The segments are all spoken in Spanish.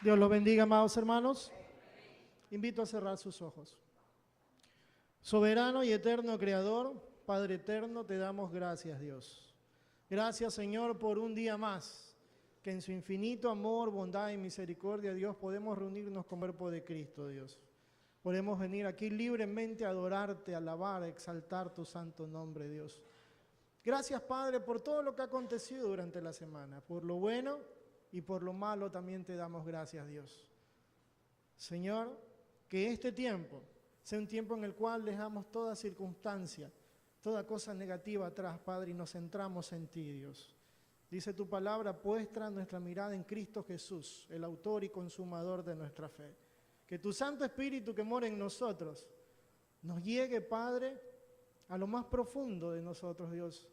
Dios los bendiga, amados hermanos. Invito a cerrar sus ojos. Soberano y eterno Creador, Padre eterno, te damos gracias, Dios. Gracias, Señor, por un día más, que en su infinito amor, bondad y misericordia, Dios, podemos reunirnos con el cuerpo de Cristo, Dios. Podemos venir aquí libremente a adorarte, a alabar, a exaltar tu santo nombre, Dios. Gracias, Padre, por todo lo que ha acontecido durante la semana, por lo bueno y por lo malo también te damos gracias, Dios. Señor, que este tiempo sea un tiempo en el cual dejamos toda circunstancia, toda cosa negativa atrás, Padre, y nos centramos en ti, Dios. Dice tu palabra, puesta nuestra mirada en Cristo Jesús, el autor y consumador de nuestra fe. Que tu Santo Espíritu que mora en nosotros nos llegue, Padre, a lo más profundo de nosotros, Dios,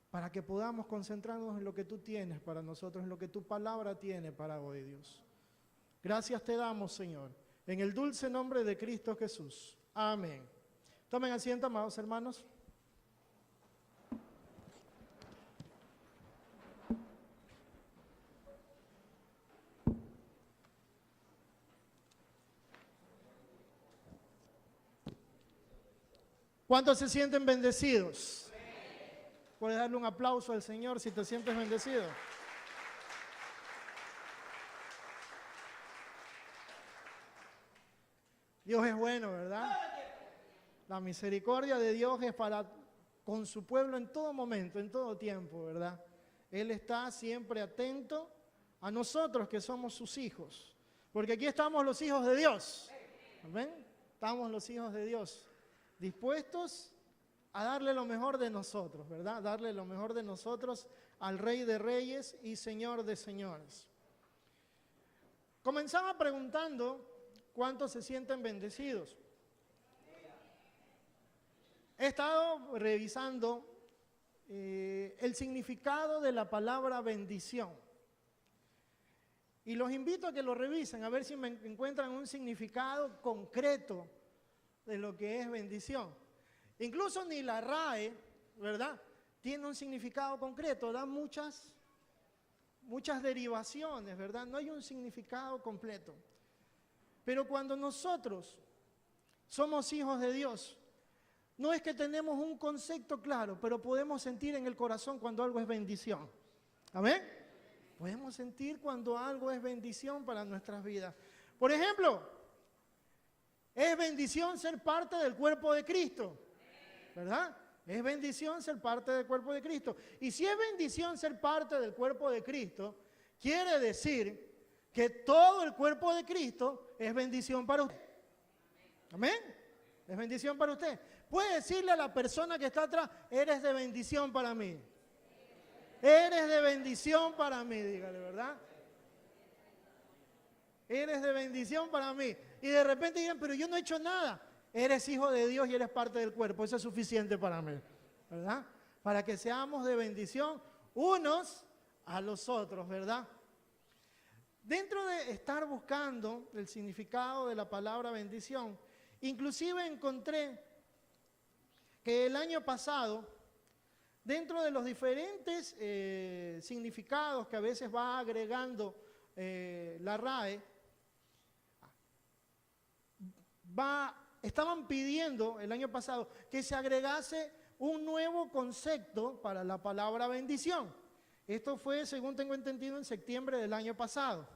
para que podamos concentrarnos en lo que tú tienes para nosotros, en lo que tu palabra tiene para hoy, Dios. Gracias te damos, Señor, en el dulce nombre de Cristo Jesús. Amén. Tomen asiento, amados hermanos. ¿Cuántos se sienten bendecidos? Puedes darle un aplauso al Señor si te sientes bendecido. Dios es bueno, ¿verdad? La misericordia de Dios es para con su pueblo en todo momento, en todo tiempo, ¿verdad? Él está siempre atento a nosotros que somos sus hijos. Porque aquí estamos los hijos de Dios. ¿Ven? Estamos los hijos de Dios. Dispuestos a darle lo mejor de nosotros, ¿verdad? Darle lo mejor de nosotros al Rey de Reyes y Señor de Señores. Comenzaba preguntando cuántos se sienten bendecidos. He estado revisando el significado de la palabra bendición. Y los invito a que lo revisen, a ver si me encuentran un significado concreto de lo que es bendición. Incluso ni la RAE, ¿verdad?, tiene un significado concreto, da muchas derivaciones, ¿verdad? No hay un significado completo. Pero cuando nosotros somos hijos de Dios, no es que tenemos un concepto claro, pero podemos sentir en el corazón cuando algo es bendición. ¿Amén? Podemos sentir cuando algo es bendición para nuestras vidas. Por ejemplo, es bendición ser parte del cuerpo de Cristo, ¿verdad? Es bendición ser parte del cuerpo de Cristo. Y si es bendición ser parte del cuerpo de Cristo, quiere decir que todo el cuerpo de Cristo es bendición para usted. ¿Amén? Es bendición para usted. Puede decirle a la persona que está atrás, eres de bendición para mí. Eres de bendición para mí, dígale, ¿verdad? Eres de bendición para mí. Y de repente digan, pero yo no he hecho nada. Eres hijo de Dios y eres parte del cuerpo. Eso es suficiente para mí, ¿verdad? Para que seamos de bendición unos a los otros, ¿verdad? Dentro de estar buscando el significado de la palabra bendición, inclusive encontré que el año pasado, dentro de los diferentes significados que a veces va agregando la RAE, estaban pidiendo el año pasado que se agregase un nuevo concepto para la palabra bendición. Esto fue, según tengo entendido, en septiembre del año pasado.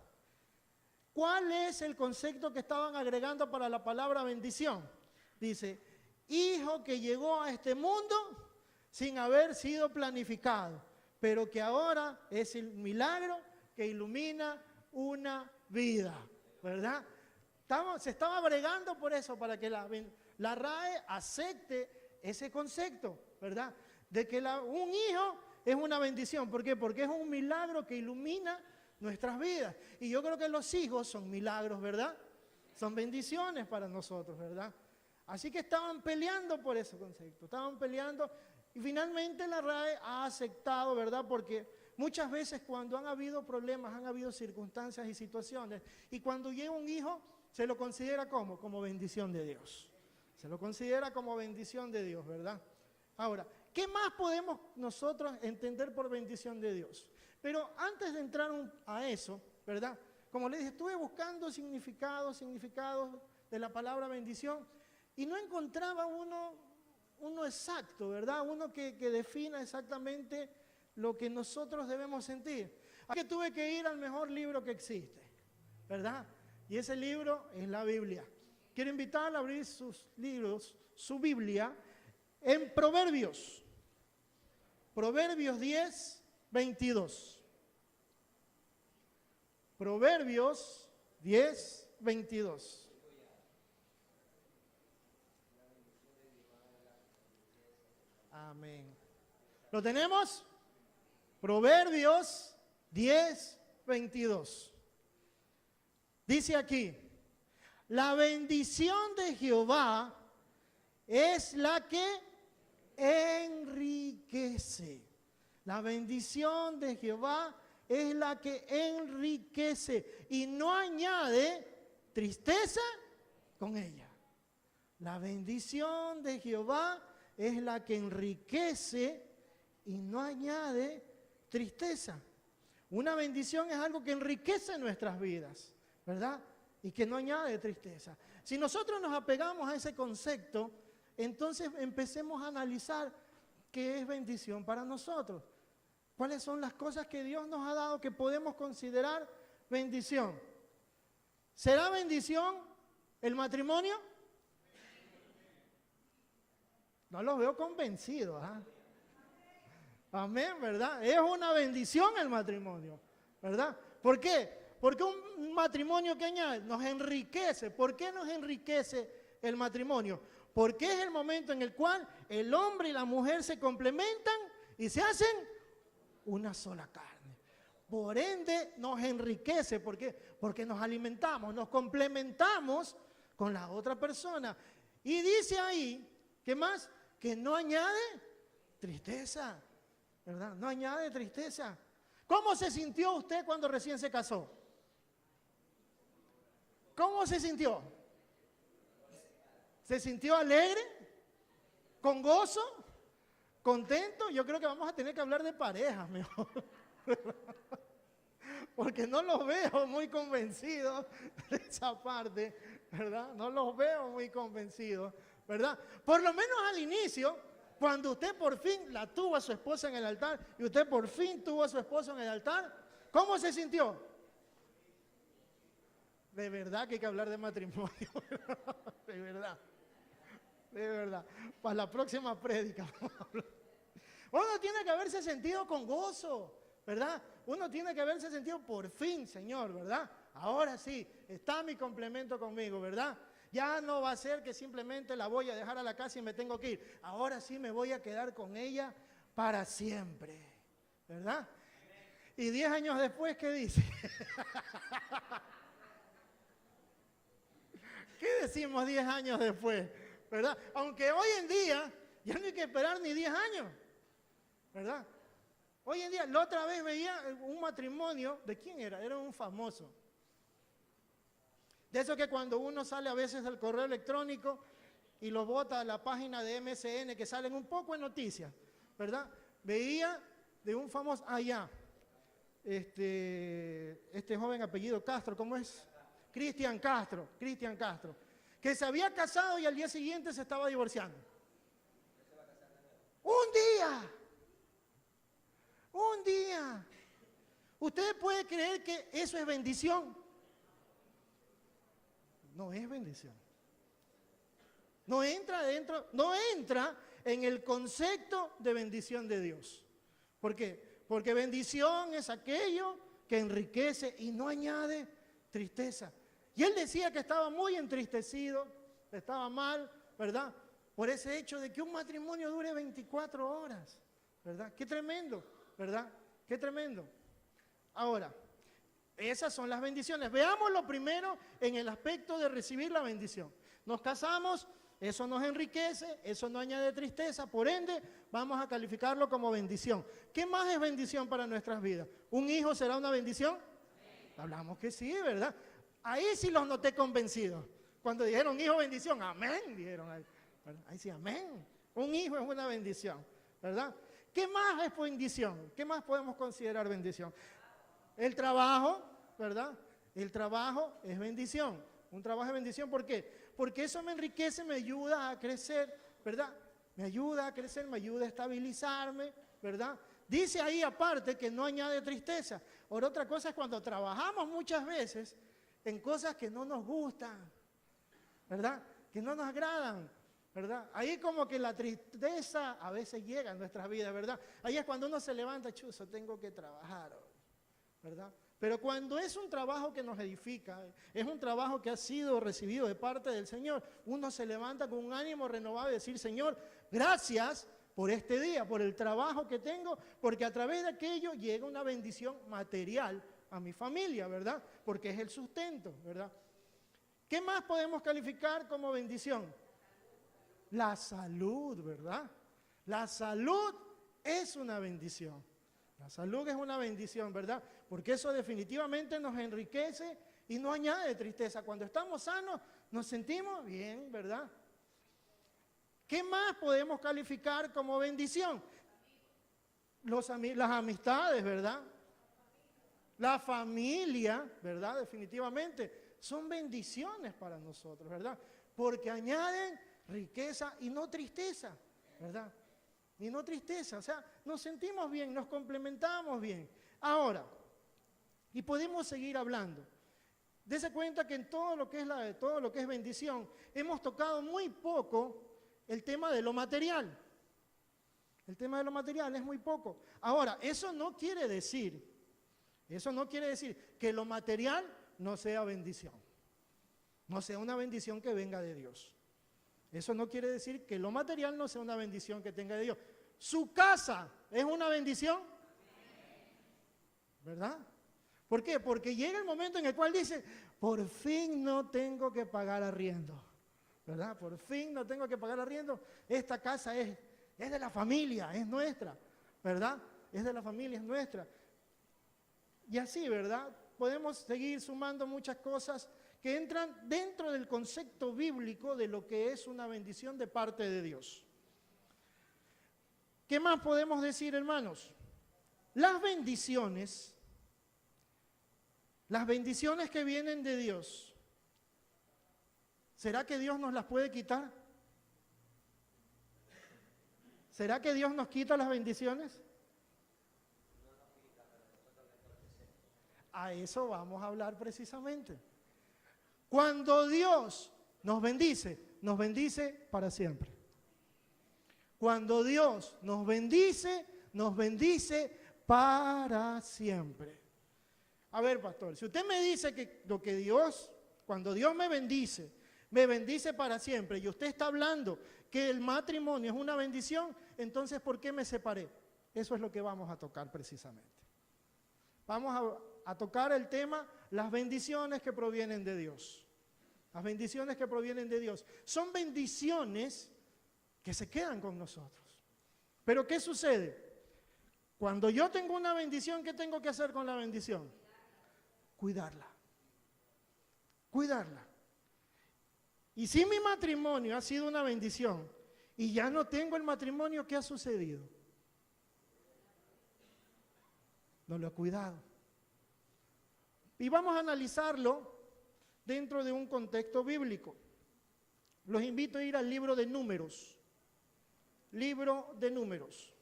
¿Cuál es el concepto que estaban agregando para la palabra bendición? Dice, hijo que llegó a este mundo sin haber sido planificado, pero que ahora es el milagro que ilumina una vida, ¿verdad? Se estaba agregando por eso, para que la RAE acepte ese concepto, ¿verdad? De que un hijo es una bendición. ¿Por qué? Porque es un milagro que ilumina nuestras vidas. Y yo creo que los hijos son milagros, ¿verdad? Son bendiciones para nosotros, ¿verdad? Así que estaban peleando por ese concepto, estaban peleando y finalmente la RAE ha aceptado, ¿verdad? Porque muchas veces cuando han habido problemas, han habido circunstancias y situaciones, y cuando llega un hijo, se lo considera como bendición de Dios. Se lo considera como bendición de Dios, ¿verdad? Ahora, ¿qué más podemos nosotros entender por bendición de Dios? Pero antes de entrar a eso, ¿verdad? como le dije, estuve buscando significados de la palabra bendición y no encontraba uno exacto, ¿verdad? Uno que defina exactamente lo que nosotros debemos sentir. Así que tuve que ir al mejor libro que existe, ¿verdad? Y ese libro es la Biblia. Quiero invitarla a abrir sus libros, su Biblia, en Proverbios. Proverbios 10, 22. Proverbios 10, 22. Amén. ¿Lo tenemos? Proverbios 10, 22. Dice aquí, la bendición de Jehová es la que enriquece. La bendición de Jehová es la que enriquece y no añade tristeza con ella. La bendición de Jehová es la que enriquece y no añade tristeza. Una bendición es algo que enriquece nuestras vidas, ¿verdad? Y que no añade tristeza. Si nosotros nos apegamos a ese concepto, entonces empecemos a analizar qué es bendición para nosotros. ¿Cuáles son las cosas que Dios nos ha dado que podemos considerar bendición? ¿Será bendición el matrimonio? No los veo convencidos, ¿ah? Amén, ¿verdad? Es una bendición el matrimonio, ¿verdad? ¿Por qué? Porque un matrimonio que añade nos enriquece. ¿Por qué nos enriquece el matrimonio? Porque es el momento en el cual el hombre y la mujer se complementan y se hacen una sola carne. Por ende nos enriquece. ¿Por qué? Porque nos alimentamos, nos complementamos con la otra persona. Y dice ahí, ¿qué más? Que no añade tristeza, ¿verdad? No añade tristeza. ¿Cómo se sintió usted cuando recién se casó? ¿Cómo se sintió? ¿Se sintió alegre? ¿Con gozo? ¿Contento? Yo creo que vamos a tener que hablar de parejas mejor. Porque no los veo muy convencidos de esa parte, ¿verdad? No los veo muy convencidos, ¿verdad? Por lo menos al inicio, cuando usted por fin la tuvo a su esposa en el altar y usted por fin tuvo a su esposo en el altar, ¿cómo se sintió? De verdad que hay que hablar de matrimonio, de verdad. De verdad, para la próxima prédica. Uno tiene que haberse sentido con gozo, ¿verdad? Uno tiene que haberse sentido por fin, Señor, ¿verdad? Ahora sí, está mi complemento conmigo, ¿verdad? Ya no va a ser que simplemente la voy a dejar a la casa y me tengo que ir. Ahora sí me voy a quedar con ella para siempre, ¿verdad? Y 10 años después, ¿qué dice? ¿Qué decimos 10 años después? ¿Verdad? Aunque hoy en día ya no hay que esperar ni 10 años, ¿verdad? Hoy en día, la otra vez veía un matrimonio, ¿de quién era? Era un famoso. De eso que cuando uno sale a veces del correo electrónico y lo bota a la página de MSN que salen un poco en noticias, ¿verdad? Veía de un famoso, este joven apellido Castro, ¿cómo es? Cristian Castro, que se había casado y al día siguiente se estaba divorciando. Un día. ¿Usted puede creer que eso es bendición? No es bendición. No entra en el concepto de bendición de Dios. ¿Por qué? Porque bendición es aquello que enriquece y no añade tristeza. Y él decía que estaba muy entristecido, estaba mal, ¿verdad? Por ese hecho de que un matrimonio dure 24 horas, ¿verdad? Qué tremendo, ¿verdad? Qué tremendo. Ahora, esas son las bendiciones. Veámoslo primero en el aspecto de recibir la bendición. Nos casamos, eso nos enriquece, eso no añade tristeza, por ende, vamos a calificarlo como bendición. ¿Qué más es bendición para nuestras vidas? ¿Un hijo será una bendición? Hablamos que sí, ¿verdad? Ahí sí los noté convencidos. Cuando dijeron hijo bendición, amén, dijeron ahí. Ahí sí, amén. Un hijo es una bendición, ¿verdad? ¿Qué más es bendición? ¿Qué más podemos considerar bendición? El trabajo, ¿verdad? El trabajo es bendición. Un trabajo es bendición, ¿por qué? Porque eso me enriquece, me ayuda a crecer, ¿verdad? Me ayuda a crecer, me ayuda a estabilizarme, ¿verdad? Dice ahí aparte que no añade tristeza. Ahora otra cosa es cuando trabajamos muchas veces en cosas que no nos gustan, ¿verdad? Que no nos agradan, ¿verdad? Ahí como que la tristeza a veces llega a nuestras vidas, ¿verdad? Ahí es cuando uno se levanta, chuzo, tengo que trabajar hoy, ¿verdad? Pero cuando es un trabajo que nos edifica, es un trabajo que ha sido recibido de parte del Señor, uno se levanta con un ánimo renovado y decir, Señor, gracias por este día, por el trabajo que tengo, porque a través de aquello llega una bendición material a mi familia, ¿verdad? Porque es el sustento, ¿verdad? ¿Qué más podemos calificar como bendición? La salud, ¿verdad? La salud es una bendición. La salud es una bendición, ¿verdad? Porque eso definitivamente nos enriquece y no añade tristeza. Cuando estamos sanos, nos sentimos bien, ¿verdad? ¿Qué más podemos calificar como bendición? Las amistades, ¿verdad? La familia, ¿verdad? Definitivamente son bendiciones para nosotros, ¿verdad? Porque añaden riqueza y no tristeza, ¿verdad? Y no tristeza, o sea, nos sentimos bien, nos complementamos bien. Ahora, y podemos seguir hablando. Dese cuenta que en todo lo que es bendición, hemos tocado muy poco el tema de lo material. El tema de lo material es muy poco. Ahora, eso no quiere decir que lo material no sea bendición. No sea una bendición que venga de Dios. Eso no quiere decir que lo material no sea una bendición que tenga de Dios. ¿Su casa es una bendición? ¿Verdad? ¿Por qué? Porque llega el momento en el cual dice, por fin no tengo que pagar arriendo. ¿Verdad? Por fin no tengo que pagar arriendo. Esta casa es de la familia, es nuestra. ¿Verdad? Es de la familia, es nuestra. Y así, ¿verdad? Podemos seguir sumando muchas cosas que entran dentro del concepto bíblico de lo que es una bendición de parte de Dios. ¿Qué más podemos decir, hermanos? Las bendiciones que vienen de Dios, ¿será que Dios nos las puede quitar? ¿Será que Dios nos quita las bendiciones? A eso vamos a hablar precisamente. Cuando Dios nos bendice para siempre. Cuando Dios nos bendice para siempre. A ver, pastor, si usted me dice que cuando Dios me bendice para siempre, y usted está hablando que el matrimonio es una bendición, entonces ¿por qué me separé? Eso es lo que vamos a tocar precisamente. Vamos a tocar el tema, las bendiciones que provienen de Dios. Las bendiciones que provienen de Dios. Son bendiciones que se quedan con nosotros. Pero ¿qué sucede? Cuando yo tengo una bendición, ¿qué tengo que hacer con la bendición? Cuidarla. Cuidarla. Y si mi matrimonio ha sido una bendición y ya no tengo el matrimonio, ¿qué ha sucedido? No lo he cuidado. Y vamos a analizarlo dentro de un contexto bíblico. Los invito a ir al libro de Números. Libro de Números.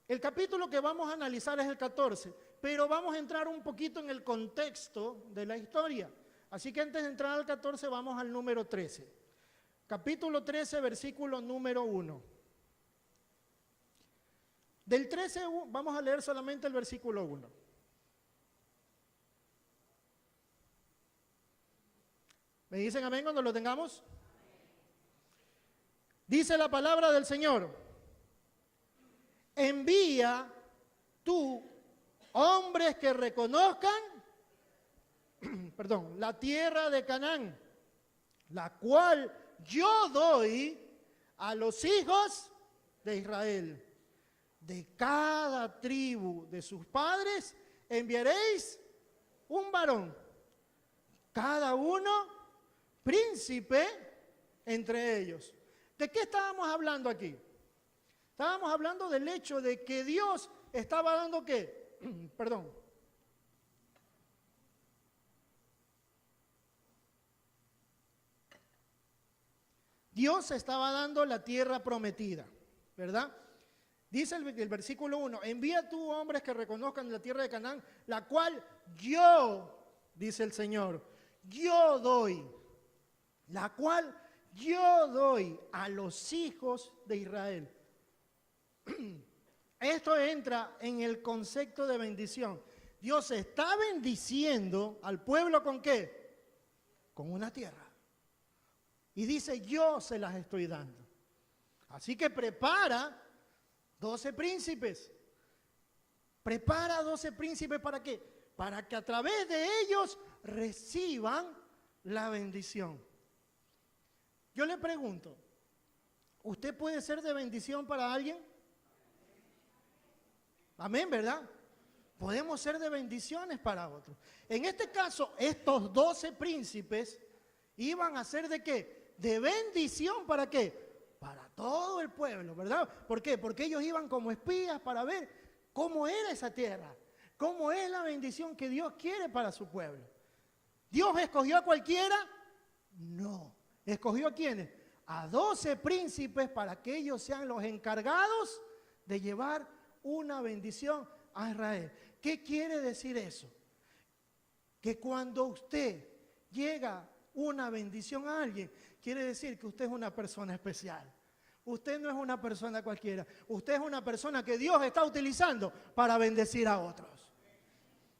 El capítulo que vamos a analizar es el 14, pero vamos a entrar un poquito en el contexto de la historia. Así que antes de entrar al 14 vamos al número 13. Capítulo 13, versículo número 1. Del 13 vamos a leer solamente el versículo 1. ¿Me dicen amén cuando lo tengamos? Dice la palabra del Señor: envía tú hombres que reconozcan, la tierra de Canaán, la cual yo doy a los hijos de Israel. De cada tribu de sus padres enviaréis un varón, cada uno príncipe entre ellos. ¿De qué estábamos hablando aquí? Estábamos hablando del hecho de que Dios estaba dando ¿qué? Perdón. Dios estaba dando la tierra prometida, ¿verdad? Dice el versículo 1, envía tú hombres que reconozcan la tierra de Canaán, la cual yo, dice el Señor, yo doy, la cual yo doy a los hijos de Israel. Esto entra en el concepto de bendición. Dios está bendiciendo al pueblo ¿con qué? Con una tierra. Y dice, yo se las estoy dando. Así que prepara 12 príncipes. Prepara 12 príncipes ¿para qué? Para que a través de ellos reciban la bendición. Yo le pregunto, ¿usted puede ser de bendición para alguien? Amén, ¿verdad? Podemos ser de bendiciones para otros. En este caso, estos 12 príncipes iban a ser ¿de qué? De bendición ¿para qué? Para todo el pueblo, ¿verdad? ¿Por qué? Porque ellos iban como espías para ver cómo era esa tierra, cómo es la bendición que Dios quiere para su pueblo. ¿Dios escogió a cualquiera? No. ¿Escogió a quiénes? A 12 príncipes para que ellos sean los encargados de llevar una bendición a Israel. ¿Qué quiere decir eso? Que cuando usted llega una bendición a alguien, quiere decir que usted es una persona especial. Usted no es una persona cualquiera. Usted es una persona que Dios está utilizando para bendecir a otros.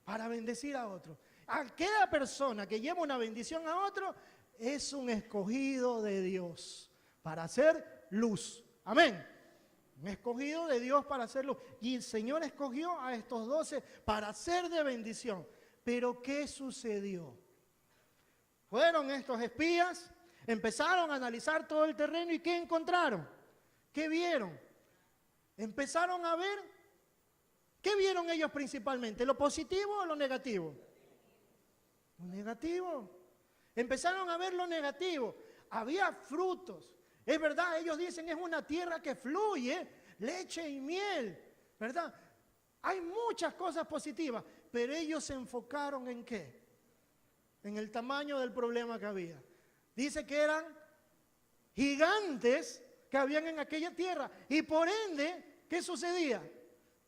Para bendecir a otros. Aquella persona que lleva una bendición a otro es un escogido de Dios para hacer luz. Amén. Un escogido de Dios para hacer luz. Y el Señor escogió a estos 12 para ser de bendición. Pero ¿qué sucedió? Fueron estos espías, empezaron a analizar todo el terreno y ¿qué encontraron? ¿Qué vieron? Empezaron a ver, ¿qué vieron ellos principalmente? ¿Lo positivo o lo negativo? Lo negativo. Empezaron a ver lo negativo. Había frutos. Es verdad, ellos dicen es una tierra que fluye leche y miel, ¿verdad? Hay muchas cosas positivas, pero ellos se enfocaron ¿en qué? En el tamaño del problema que había. Dice que eran gigantes que habían en aquella tierra y por ende, ¿qué sucedía?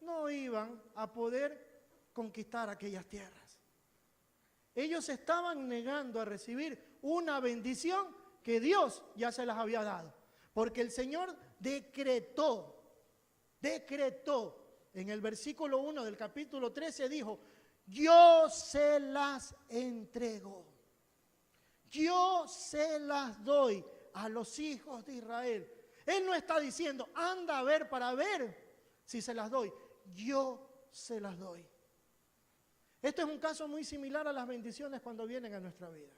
No iban a poder conquistar aquellas tierras. Ellos estaban negando a recibir una bendición que Dios ya se las había dado. Porque el Señor decretó en el versículo 1 del capítulo 13 dijo, yo se las entrego. Yo se las doy a los hijos de Israel. Él no está diciendo, anda a ver para ver si se las doy. Yo se las doy. Esto es un caso muy similar a las bendiciones cuando vienen a nuestra vida.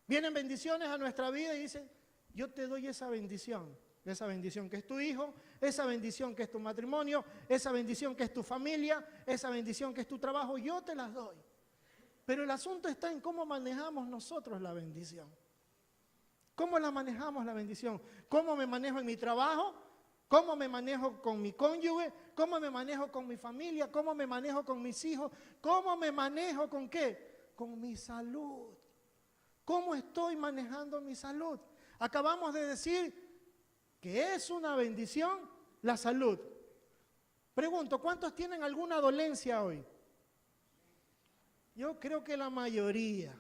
Vienen bendiciones a nuestra vida y dicen, yo te doy esa bendición que es tu hijo, esa bendición que es tu matrimonio, esa bendición que es tu familia, esa bendición que es tu trabajo, yo te las doy. Pero el asunto está en cómo manejamos nosotros la bendición. ¿Cómo la manejamos la bendición? ¿Cómo me manejo en mi trabajo? ¿Cómo me manejo con mi cónyuge? ¿Cómo me manejo con mi familia? ¿Cómo me manejo con mis hijos? ¿Cómo me manejo con qué? Con mi salud. ¿Cómo estoy manejando mi salud? Acabamos de decir que es una bendición la salud. Pregunto, ¿cuántos tienen alguna dolencia hoy? Yo creo que la mayoría,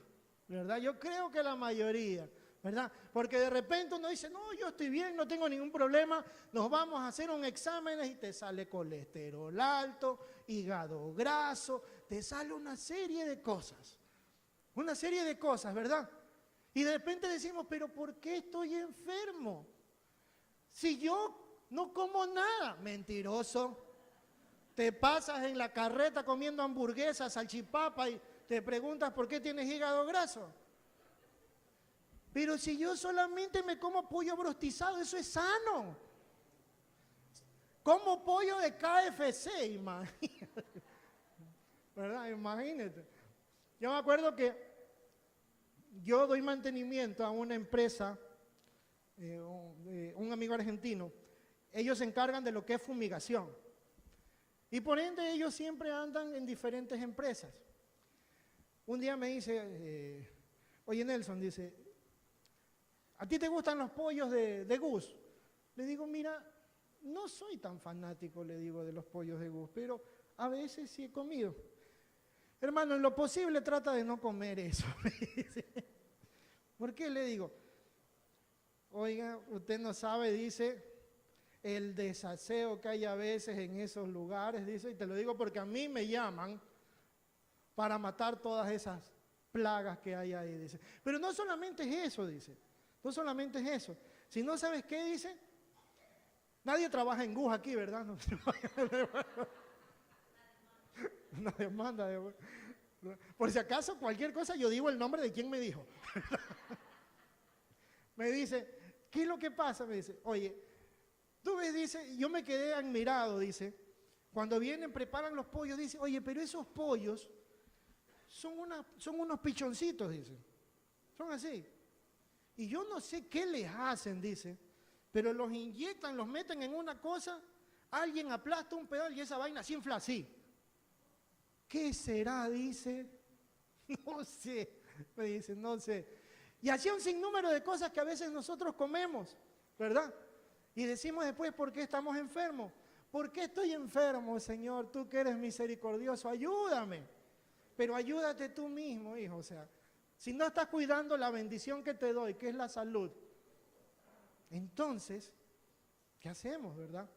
¿verdad? Yo creo que la mayoría, ¿verdad? Porque de repente uno dice, no, yo estoy bien, no tengo ningún problema, nos vamos a hacer un examen y te sale colesterol alto, hígado graso, te sale una serie de cosas, ¿verdad? Y de repente decimos, pero ¿por qué estoy enfermo? Si yo no como nada, mentiroso. Te pasas en la carreta comiendo hamburguesas, salchipapa y te preguntas por qué tienes hígado graso. Pero si yo solamente me como pollo brostizado, eso es sano. Como pollo de KFC, imagínate. ¿Verdad? Imagínate. Yo me acuerdo que yo doy mantenimiento a una empresa, un amigo argentino. ellos se encargan de lo que es fumigación. Y por ende ellos siempre andan en diferentes empresas. Un día me dice, oye Nelson, dice, ¿a ti te gustan los pollos de Gus? Le digo, mira, no soy tan fanático, le digo, de los pollos de Gus, pero a veces sí he comido. Hermano, en lo posible trata de no comer eso. ¿Por qué? Le digo, oiga, usted no sabe, dice, el desaseo que hay a veces en esos lugares, dice, y te lo digo porque a mí me llaman para matar todas esas plagas que hay ahí, dice. Pero no solamente es eso, dice, no solamente es eso. Si no sabes qué, dice, nadie trabaja en Gus aquí, ¿verdad? No, una demanda por si acaso, cualquier cosa, yo digo el nombre de quien me dijo. Me dice, ¿qué es lo que pasa? Me dice, oye, tú ves, dice, yo me quedé admirado, dice, cuando vienen, preparan los pollos, dice, oye, pero esos pollos son unos pichoncitos, dice, son así. Y yo no sé qué les hacen, dice, pero los inyectan, los meten en una cosa, alguien aplasta un pedal y esa vaina se infla así. ¿Qué será? Dice, no sé, me dice, no sé. Y así un sinnúmero de cosas que a veces nosotros comemos, ¿verdad? Y decimos después, ¿por qué estamos enfermos? ¿Por qué estoy enfermo, Señor? Tú que eres misericordioso, ayúdame. Pero ayúdate tú mismo, hijo. O sea, si no estás cuidando la bendición que te doy, que es la salud, entonces, ¿qué hacemos, verdad?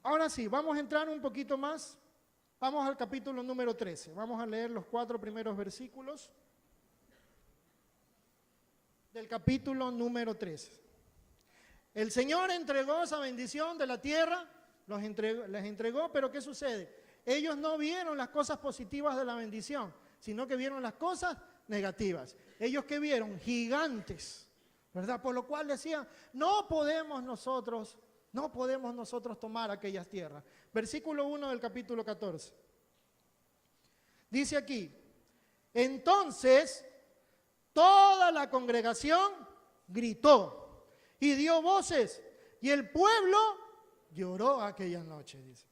Ahora sí, vamos a entrar un poquito más. Vamos al capítulo número 13. Vamos a leer los 4 primeros versículos del capítulo número 13. El Señor entregó esa bendición de la tierra, les entregó, pero ¿qué sucede? Ellos no vieron las cosas positivas de la bendición, sino que vieron las cosas negativas. Ellos ¿qué vieron? Gigantes, ¿verdad? Por lo cual decían, no podemos nosotros tomar aquellas tierras. Versículo 1 del capítulo 14. Dice aquí, entonces toda la congregación gritó y dio voces, y el pueblo lloró aquella noche, dice.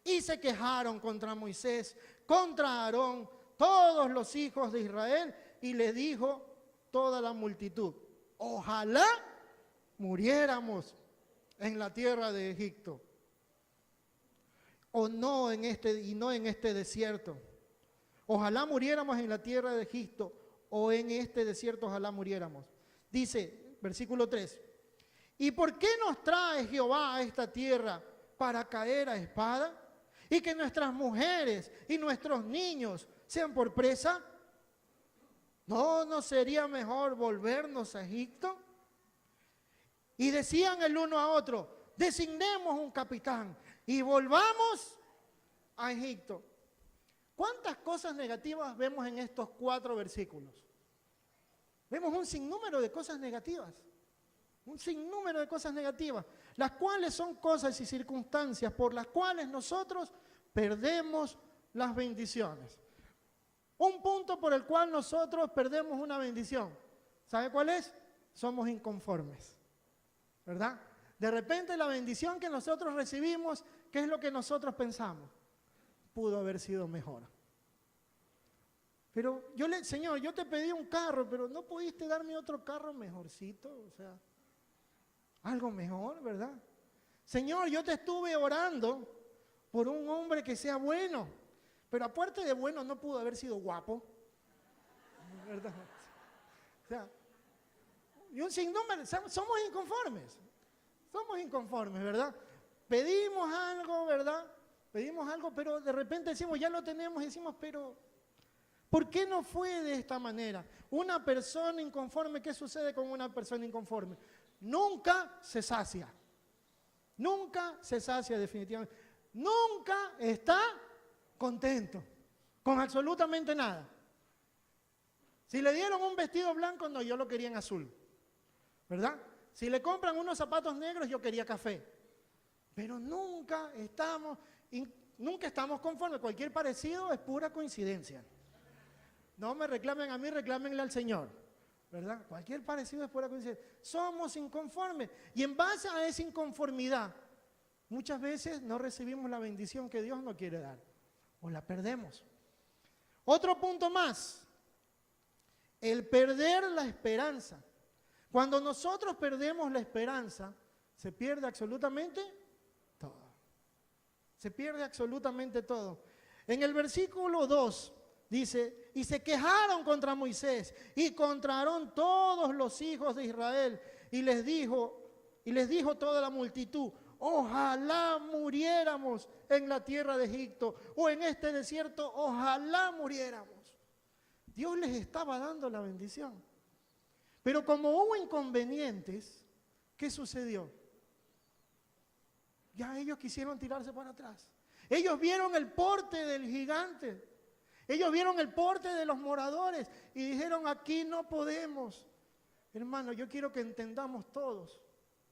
Y se quejaron contra Moisés, contra Aarón, todos los hijos de Israel, y le dijo toda la multitud, ojalá muriéramos en la tierra de Egipto, o no en este desierto. Ojalá muriéramos en la tierra de Egipto, o en este desierto ojalá muriéramos. Dice, versículo 3, ¿y por qué nos trae Jehová a esta tierra para caer a espada? Y que nuestras mujeres y nuestros niños sean por presa. ¿No sería mejor volvernos a Egipto? Y decían el uno a otro, designemos un capitán y volvamos a Egipto. ¿Cuántas cosas negativas vemos en estos 4 versículos? Vemos un sinnúmero de cosas negativas. Un sinnúmero de cosas negativas, las cuales son cosas y circunstancias por las cuales nosotros perdemos las bendiciones. Un punto por el cual nosotros perdemos una bendición, ¿sabe cuál es? Somos inconformes, ¿verdad? De repente la bendición que nosotros recibimos, ¿qué es lo que nosotros pensamos? Pudo haber sido mejor. Pero Señor, yo te pedí un carro, pero ¿no pudiste darme otro carro mejorcito? O sea, algo mejor, ¿verdad? Señor, yo te estuve orando por un hombre que sea bueno, pero aparte de bueno no pudo haber sido guapo, ¿verdad? O sea, y un sinnúmero, somos inconformes, ¿verdad? Pedimos algo, ¿verdad? Pedimos algo, pero de repente decimos, ya lo tenemos, y decimos, pero ¿por qué no fue de esta manera? Una persona inconforme, ¿qué sucede con una persona inconforme? Nunca se sacia. Nunca se sacia definitivamente. Nunca está contento con absolutamente nada. Si le dieron un vestido blanco, no, yo lo quería en azul, ¿verdad? Si le compran unos zapatos negros, yo quería café. Pero nunca estamos conformes. Cualquier parecido es pura coincidencia. No me reclamen a mí, reclámenle al Señor, ¿verdad? Cualquier parecido es por algo. Dice, somos inconformes. Y en base a esa inconformidad, muchas veces no recibimos la bendición que Dios nos quiere dar. O la perdemos. Otro punto más. El perder la esperanza. Cuando nosotros perdemos la esperanza, se pierde absolutamente todo. Se pierde absolutamente todo. En el versículo 2 dice, y se quejaron contra Moisés y contra Aarón todos los hijos de Israel. Y les dijo toda la multitud, ojalá muriéramos en la tierra de Egipto o en este desierto, ojalá muriéramos. Dios les estaba dando la bendición. Pero como hubo inconvenientes, ¿qué sucedió? Ya ellos quisieron tirarse para atrás. Ellos vieron el porte del gigante. Ellos vieron el porte de los moradores y dijeron, aquí no podemos. Hermano, yo quiero que entendamos todos,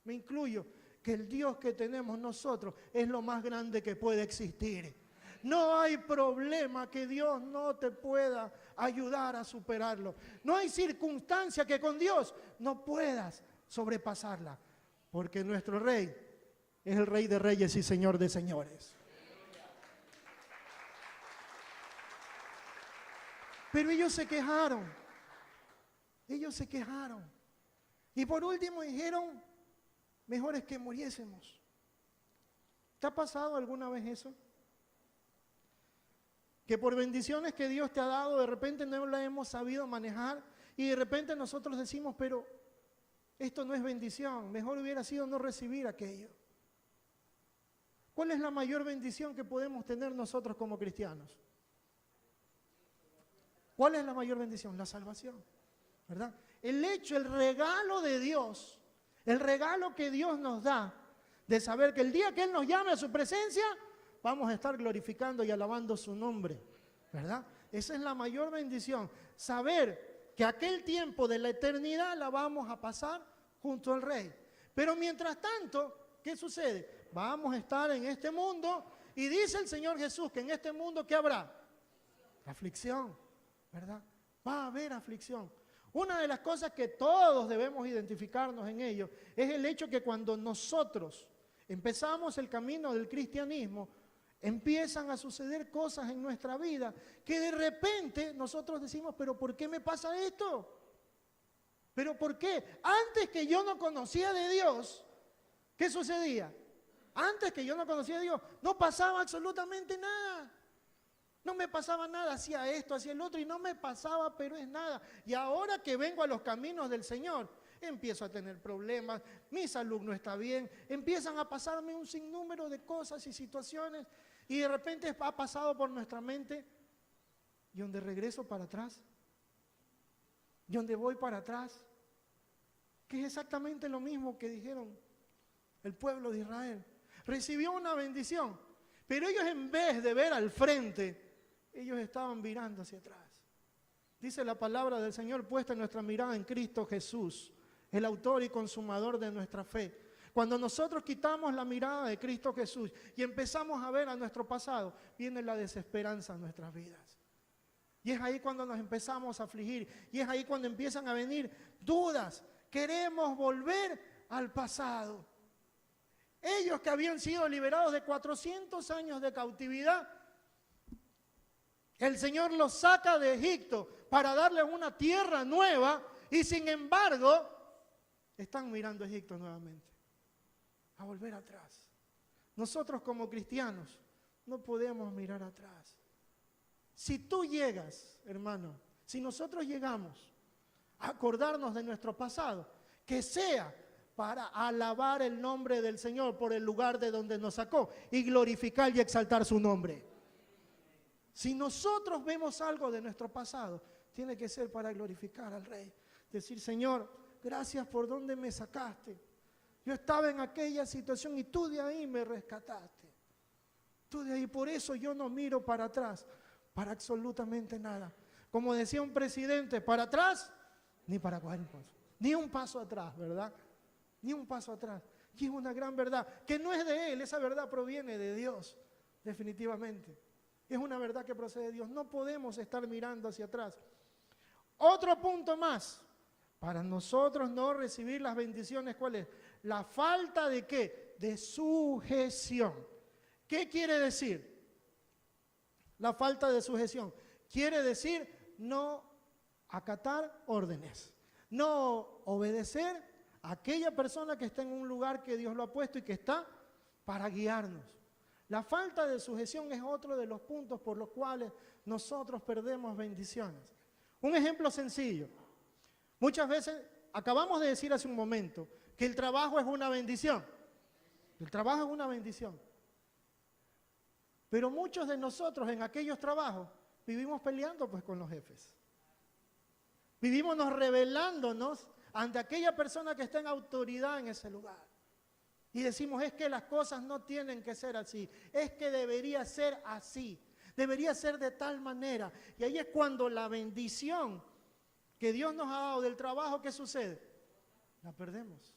me incluyo, que el Dios que tenemos nosotros es lo más grande que puede existir. No hay problema que Dios no te pueda ayudar a superarlo. No hay circunstancia que con Dios no puedas sobrepasarla. Porque nuestro Rey es el Rey de Reyes y Señor de Señores. Pero ellos se quejaron. Ellos se quejaron. Y por último dijeron, mejor es que muriésemos. ¿Te ha pasado alguna vez eso? Que por bendiciones que Dios te ha dado, de repente no la hemos sabido manejar y de repente nosotros decimos, pero esto no es bendición, mejor hubiera sido no recibir aquello. ¿Cuál es la mayor bendición que podemos tener nosotros como cristianos? ¿Cuál es la mayor bendición? La salvación, ¿verdad? El hecho, el regalo de Dios, el regalo que Dios nos da de saber que el día que Él nos llame a su presencia, vamos a estar glorificando y alabando su nombre, ¿verdad? Esa es la mayor bendición, saber que aquel tiempo de la eternidad la vamos a pasar junto al Rey. Pero mientras tanto, ¿qué sucede? Vamos a estar en este mundo y dice el Señor Jesús que en este mundo, ¿qué habrá? Aflicción, ¿verdad? Va a haber aflicción. Una de las cosas que todos debemos identificarnos en ello es el hecho que cuando nosotros empezamos el camino del cristianismo, empiezan a suceder cosas en nuestra vida que de repente nosotros decimos, pero ¿por qué me pasa esto? ¿Pero por qué? Antes que yo no conocía de Dios, ¿qué sucedía? Antes que yo no conocía de Dios, no pasaba absolutamente nada. No me pasaba nada, hacía esto, hacía el otro y no me pasaba, pero es nada. Y ahora que vengo a los caminos del Señor, empiezo a tener problemas, mi salud no está bien, empiezan a pasarme un sinnúmero de cosas y situaciones y de repente ha pasado por nuestra mente, ¿y dónde regreso para atrás? ¿Y dónde voy para atrás? Que es exactamente lo mismo que dijeron el pueblo de Israel. Recibió una bendición, pero ellos en vez de ver al frente, ellos estaban mirando hacia atrás. Dice la palabra del Señor, puesta nuestra mirada en Cristo Jesús, el autor y consumador de nuestra fe. Cuando nosotros quitamos la mirada de Cristo Jesús y empezamos a ver a nuestro pasado, viene la desesperanza en nuestras vidas. Y es ahí cuando nos empezamos a afligir, y es ahí cuando empiezan a venir dudas. Queremos volver al pasado. Ellos que habían sido liberados de 400 años de cautividad, el Señor los saca de Egipto para darles una tierra nueva y sin embargo están mirando a Egipto nuevamente, a volver atrás. Nosotros como cristianos no podemos mirar atrás. Si tú llegas, hermano, si nosotros llegamos a acordarnos de nuestro pasado, que sea para alabar el nombre del Señor por el lugar de donde nos sacó y glorificar y exaltar su nombre. Si nosotros vemos algo de nuestro pasado, tiene que ser para glorificar al Rey. Decir, Señor, gracias por donde me sacaste. Yo estaba en aquella situación y tú de ahí me rescataste. Tú de ahí, por eso yo no miro para atrás, para absolutamente nada. Como decía un presidente, para atrás, ni para coger un paso. Ni un paso atrás, ¿verdad? Ni un paso atrás. Y es una gran verdad, que no es de Él, esa verdad proviene de Dios, definitivamente. Es una verdad que procede de Dios. No podemos estar mirando hacia atrás. Otro punto más. Para nosotros no recibir las bendiciones, ¿cuál es? La falta de ¿qué? De sujeción. ¿Qué quiere decir? La falta de sujeción. Quiere decir no acatar órdenes, no obedecer a aquella persona que está en un lugar que Dios lo ha puesto y que está para guiarnos. La falta de sujeción es otro de los puntos por los cuales nosotros perdemos bendiciones. Un ejemplo sencillo. Muchas veces, acabamos de decir hace un momento, que el trabajo es una bendición. El trabajo es una bendición. Pero muchos de nosotros en aquellos trabajos vivimos peleando pues con los jefes. Vivimos rebelándonos ante aquella persona que está en autoridad en ese lugar. Y decimos, es que las cosas no tienen que ser así, es que debería ser así, debería ser de tal manera. Y ahí es cuando la bendición que Dios nos ha dado del trabajo, ¿qué sucede? La perdemos.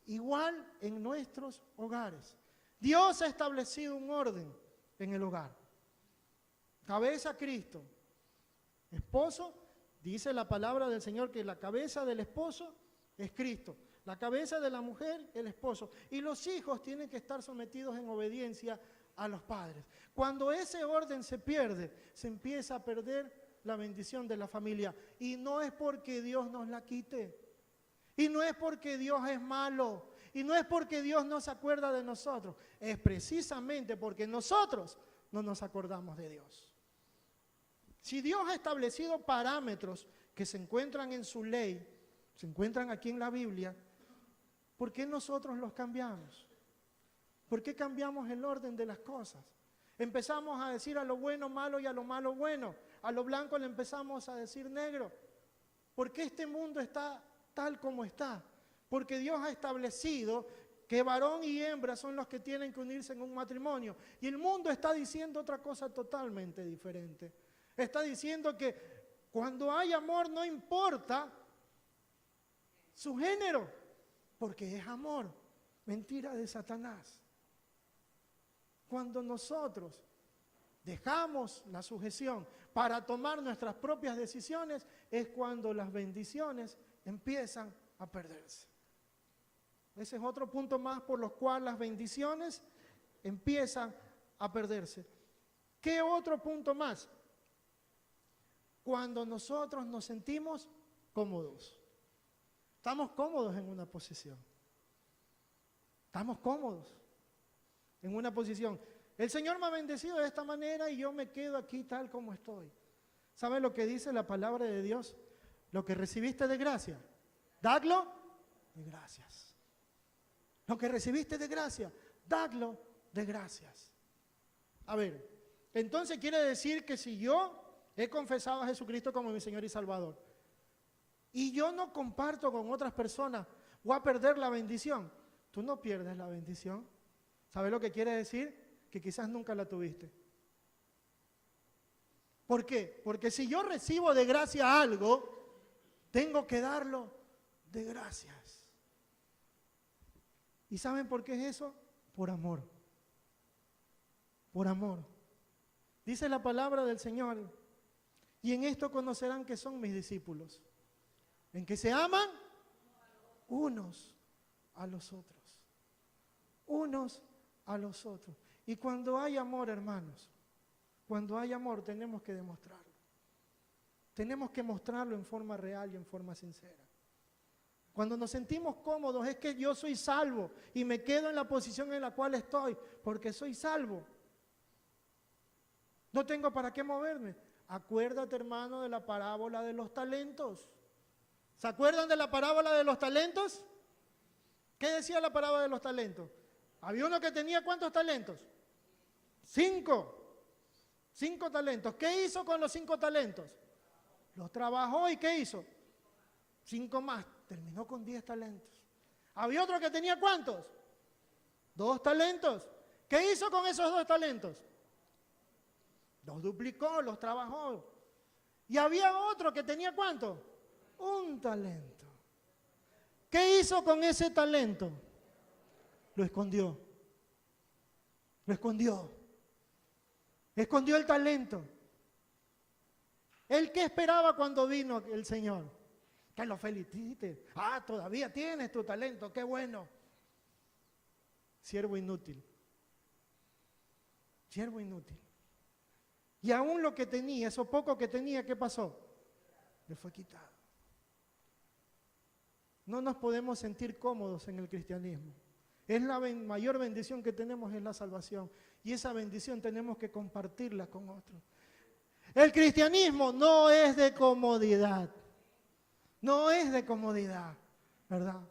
Igual en nuestros hogares. Dios ha establecido un orden en el hogar. Cabeza Cristo. Esposo, dice la palabra del Señor que la cabeza del esposo es Cristo. La cabeza de la mujer, el esposo. Y los hijos tienen que estar sometidos en obediencia a los padres. Cuando ese orden se pierde, se empieza a perder la bendición de la familia. Y no es porque Dios nos la quite. Y no es porque Dios es malo. Y no es porque Dios no se acuerda de nosotros. Es precisamente porque nosotros no nos acordamos de Dios. Si Dios ha establecido parámetros que se encuentran en su ley, se encuentran aquí en la Biblia, ¿por qué nosotros los cambiamos? ¿Por qué cambiamos el orden de las cosas? Empezamos a decir a lo bueno malo y a lo malo bueno. A lo blanco le empezamos a decir negro. ¿Por qué este mundo está tal como está? Porque Dios ha establecido que varón y hembra son los que tienen que unirse en un matrimonio. Y el mundo está diciendo otra cosa totalmente diferente. Está diciendo que cuando hay amor no importa su género, porque es amor. Mentira de Satanás. Cuando nosotros dejamos la sujeción para tomar nuestras propias decisiones, es cuando las bendiciones empiezan a perderse. Ese es otro punto más por los cuales las bendiciones empiezan a perderse. ¿Qué otro punto más? Cuando nosotros nos sentimos cómodos. Estamos cómodos en una posición. Estamos cómodos en una posición. El Señor me ha bendecido de esta manera y yo me quedo aquí tal como estoy. ¿Sabe lo que dice la palabra de Dios? Lo que recibiste de gracia, dadlo de gracias. Lo que recibiste de gracia, dadlo de gracias. A ver, entonces quiere decir que si yo he confesado a Jesucristo como mi Señor y Salvador y yo no comparto con otras personas, voy a perder la bendición. Tú no pierdes la bendición. ¿Sabes lo que quiere decir? Que quizás nunca la tuviste. ¿Por qué? Porque si yo recibo de gracia algo, tengo que darlo de gracias. ¿Y saben por qué es eso? Por amor. Por amor. Dice la palabra del Señor, y en esto conocerán que son mis discípulos, en que se aman unos a los otros. Unos a los otros. Y cuando hay amor, hermanos, cuando hay amor tenemos que demostrarlo. Tenemos que mostrarlo en forma real y en forma sincera. Cuando nos sentimos cómodos es que yo soy salvo y me quedo en la posición en la cual estoy porque soy salvo. No tengo para qué moverme. Acuérdate, hermano, de la parábola de los talentos. ¿Se acuerdan de la parábola de los talentos? ¿Qué decía la parábola de los talentos? Había uno que tenía ¿cuántos talentos? 5. 5 talentos. ¿Qué hizo con los 5 talentos? Los trabajó y ¿qué hizo? 5 más. Terminó con 10 talentos. Había otro que tenía ¿cuántos? 2 talentos. ¿Qué hizo con esos 2 talentos? Los duplicó, los trabajó. Y había otro que tenía ¿cuánto? 1 talento. ¿Qué hizo con ese talento? Lo escondió. Lo escondió. Escondió el talento. ¿Él qué esperaba cuando vino el Señor? que lo felicite. Ah, todavía tienes tu talento, qué bueno. Siervo inútil. Siervo inútil. Y aún lo que tenía, eso poco que tenía, ¿qué pasó? Le fue quitado. No nos podemos sentir cómodos en el cristianismo. Es la mayor bendición que tenemos, es la salvación. Y esa bendición tenemos que compartirla con otros. El cristianismo no es de comodidad. No es de comodidad, ¿verdad?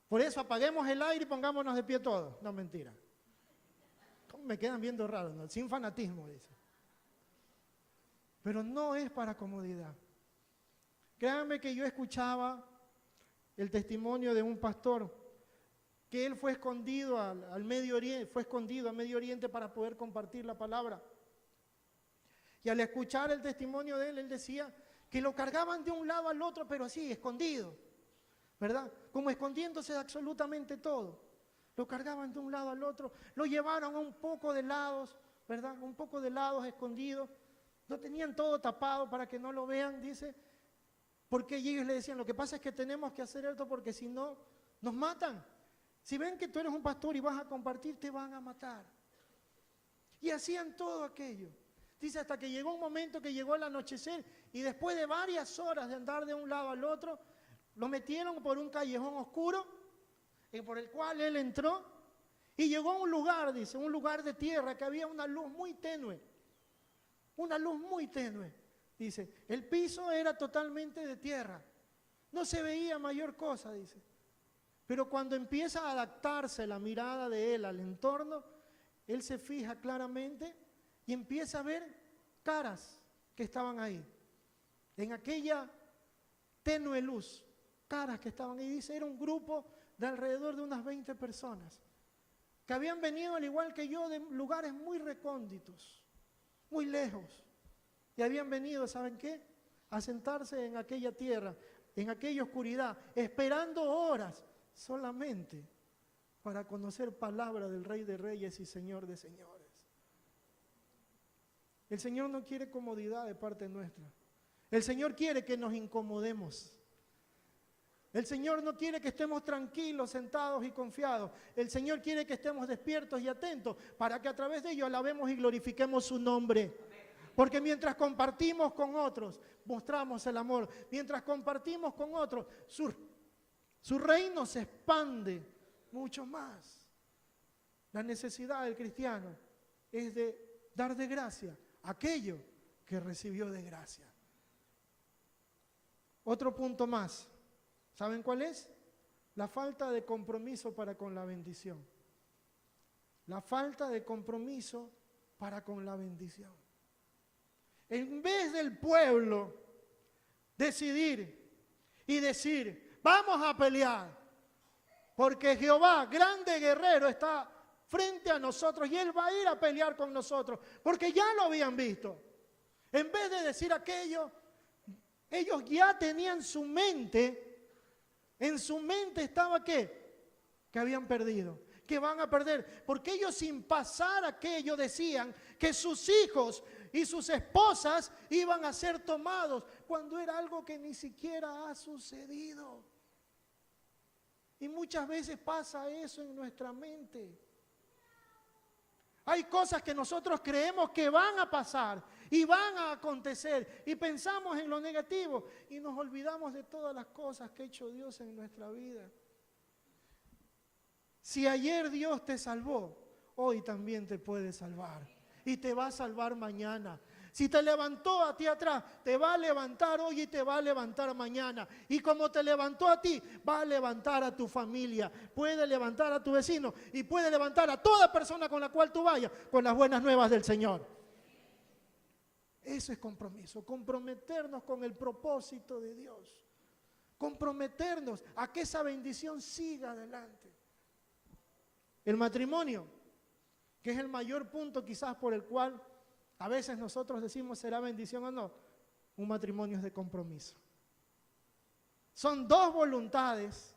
Por eso apaguemos el aire y pongámonos de pie todos. No, mentira. Me quedan viendo raro, ¿no? Sin fanatismo, dice. Pero no es para comodidad. Créanme que yo escuchaba el testimonio de un pastor que él fue escondido al Medio Oriente, fue escondido al Medio Oriente para poder compartir la palabra. Y al escuchar el testimonio de él, él decía que lo cargaban de un lado al otro, pero así, escondido, ¿verdad? Como escondiéndose de absolutamente todo. Lo cargaban de un lado al otro, lo llevaron a un poco de lados, ¿verdad? Un poco de lados escondidos. Lo tenían todo tapado para que no lo vean, dice. Porque ellos le decían, lo que pasa es que tenemos que hacer esto porque si no, nos matan. Si ven que tú eres un pastor y vas a compartir, te van a matar. Y hacían todo aquello. Dice, hasta que llegó un momento que llegó el anochecer y después de varias horas de andar de un lado al otro, lo metieron por un callejón oscuro por el cual él entró y llegó a un lugar, dice, un lugar de tierra que había una luz muy tenue. Una luz muy tenue. Dice, el piso era totalmente de tierra. No se veía mayor cosa, dice. Pero cuando empieza a adaptarse la mirada de él al entorno, él se fija claramente y empieza a ver caras que estaban ahí. En aquella tenue luz, caras que estaban ahí. Dice, era un grupo de alrededor de unas 20 personas que habían venido, al igual que yo, de lugares muy recónditos, muy lejos. Y habían venido, ¿saben qué? A sentarse en aquella tierra, en aquella oscuridad, esperando horas solamente para conocer palabra del Rey de Reyes y Señor de Señores. El Señor no quiere comodidad de parte nuestra. El Señor quiere que nos incomodemos. El Señor no quiere que estemos tranquilos, sentados y confiados. El Señor quiere que estemos despiertos y atentos para que a través de ello alabemos y glorifiquemos su nombre. Porque mientras compartimos con otros, mostramos el amor. Mientras compartimos con otros, su reino se expande mucho más. La necesidad del cristiano es de dar de gracia aquello que recibió de gracia. Otro punto más. ¿Saben cuál es? La falta de compromiso para con la bendición. La falta de compromiso para con la bendición. En vez del pueblo decidir y decir, vamos a pelear, porque Jehová, grande guerrero, está frente a nosotros y Él va a ir a pelear con nosotros, porque ya lo habían visto. En vez de decir aquello, ellos ya tenían su mente. En su mente estaba ¿qué? Que habían perdido, que van a perder, porque ellos sin pasar aquello decían que sus hijos y sus esposas iban a ser tomados, cuando era algo que ni siquiera ha sucedido. Y muchas veces pasa eso en nuestra mente. Hay cosas que nosotros creemos que van a pasar y van a acontecer y pensamos en lo negativo y nos olvidamos de todas las cosas que ha hecho Dios en nuestra vida. Si ayer Dios te salvó, hoy también te puede salvar y te va a salvar mañana. Si te levantó a ti atrás, te va a levantar hoy y te va a levantar mañana. Y como te levantó a ti, va a levantar a tu familia. Puede levantar a tu vecino y puede levantar a toda persona con la cual tú vayas con las buenas nuevas del Señor. Eso es compromiso, comprometernos con el propósito de Dios. Comprometernos a que esa bendición siga adelante. El matrimonio, que es el mayor punto quizás por el cual a veces nosotros decimos será bendición o no, un matrimonio es de compromiso. Son dos voluntades,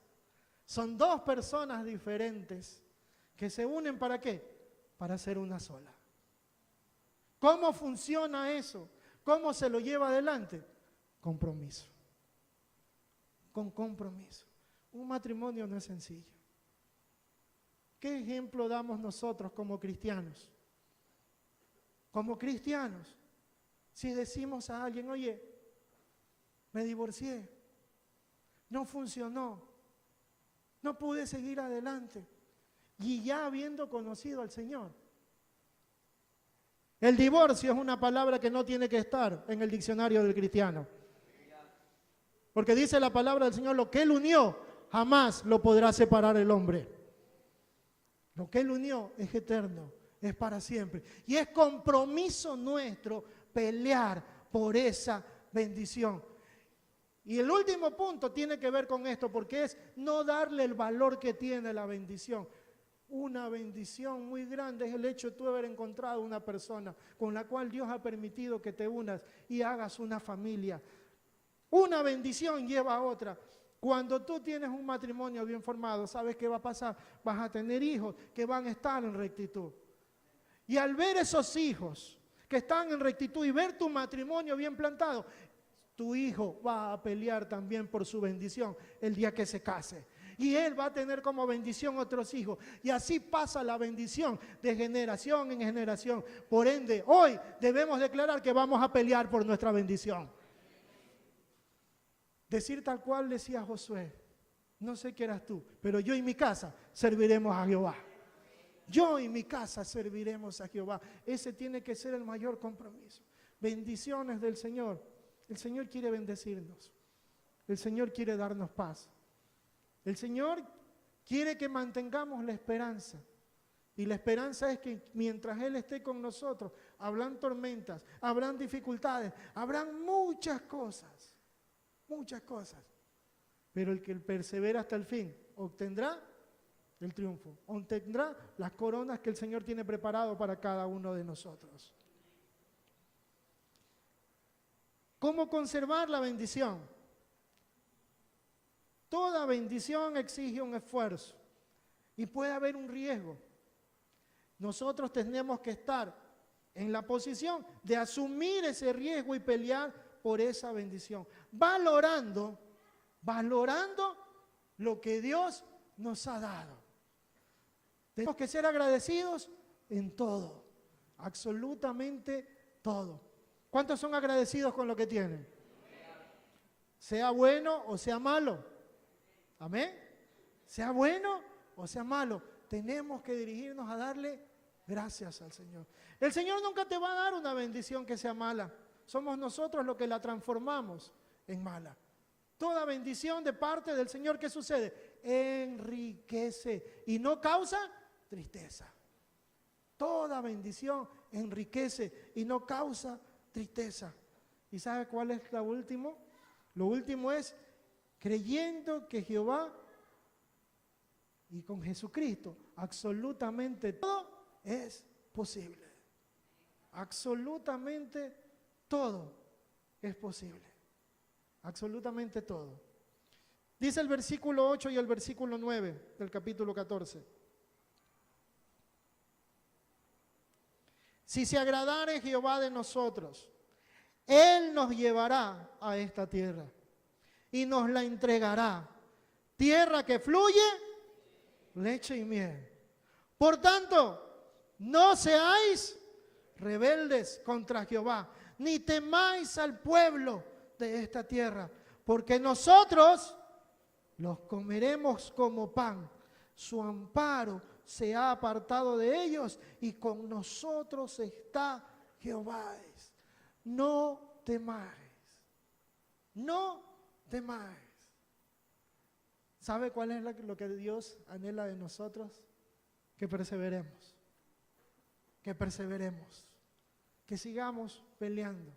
son dos personas diferentes que se unen ¿para qué? Para ser una sola. ¿Cómo funciona eso? ¿Cómo se lo lleva adelante? Compromiso. con compromiso. Un matrimonio no es sencillo. ¿Qué ejemplo damos nosotros como cristianos? Como cristianos, si decimos a alguien, oye, me divorcié, no funcionó, no pude seguir adelante, y ya habiendo conocido al Señor. El divorcio es una palabra que no tiene que estar en el diccionario del cristiano. Porque dice la palabra del Señor, lo que Él unió, jamás lo podrá separar el hombre. Lo que Él unió es eterno, es para siempre. Y es compromiso nuestro pelear por esa bendición. Y el último punto tiene que ver con esto, porque es no darle el valor que tiene la bendición. Una bendición muy grande es el hecho de tú haber encontrado una persona con la cual Dios ha permitido que te unas y hagas una familia. Una bendición lleva a otra. Cuando tú tienes un matrimonio bien formado, ¿sabes qué va a pasar? Vas a tener hijos que van a estar en rectitud. Y al ver esos hijos que están en rectitud y ver tu matrimonio bien plantado, tu hijo va a pelear también por su bendición el día que se case. Y él va a tener como bendición otros hijos. Y así pasa la bendición de generación en generación. Por ende, hoy debemos declarar que vamos a pelear por nuestra bendición. Decir tal cual decía Josué, no sé qué eras tú, pero yo y mi casa serviremos a Jehová. Yo y mi casa serviremos a Jehová. Ese tiene que ser el mayor compromiso. Bendiciones del Señor. El Señor quiere bendecirnos. El Señor quiere darnos paz. El Señor quiere que mantengamos la esperanza. Y la esperanza es que mientras Él esté con nosotros, habrán tormentas, habrán dificultades, habrán muchas cosas. Muchas cosas. Pero el que persevera hasta el fin obtendrá el triunfo, obtendrá las coronas que el Señor tiene preparado para cada uno de nosotros. ¿Cómo conservar la bendición? Toda bendición exige un esfuerzo y puede haber un riesgo. Nosotros tenemos que estar en la posición de asumir ese riesgo y pelear por esa bendición, valorando lo que Dios nos ha dado. Tenemos que ser agradecidos en todo, absolutamente todo. ¿Cuántos son agradecidos con lo que tienen? Sea bueno o sea malo. Amén. Sea bueno o sea malo, tenemos que dirigirnos a darle gracias al Señor. El Señor nunca te va a dar una bendición que sea mala. Somos nosotros los que la transformamos en mala. Toda bendición de parte del Señor, ¿qué sucede? Enriquece y no causa tristeza. Toda bendición enriquece y no causa tristeza. ¿Y sabe cuál es lo último? Lo último es creyendo que Jehová y con Jesucristo absolutamente todo es posible. Absolutamente todo es posible. Absolutamente todo. Dice el versículo 8 y el versículo 9 del capítulo 14. Si se agradare Jehová de nosotros, Él nos llevará a esta tierra y nos la entregará. Tierra que fluye leche y miel. Por tanto, no seáis rebeldes contra Jehová, ni temáis al pueblo de esta tierra, porque nosotros los comeremos como pan. Su amparo se ha apartado de ellos y con nosotros está Jehová. No temáis, no temáis. ¿Sabe cuál es lo que Dios anhela de nosotros? Que perseveremos, que sigamos peleando,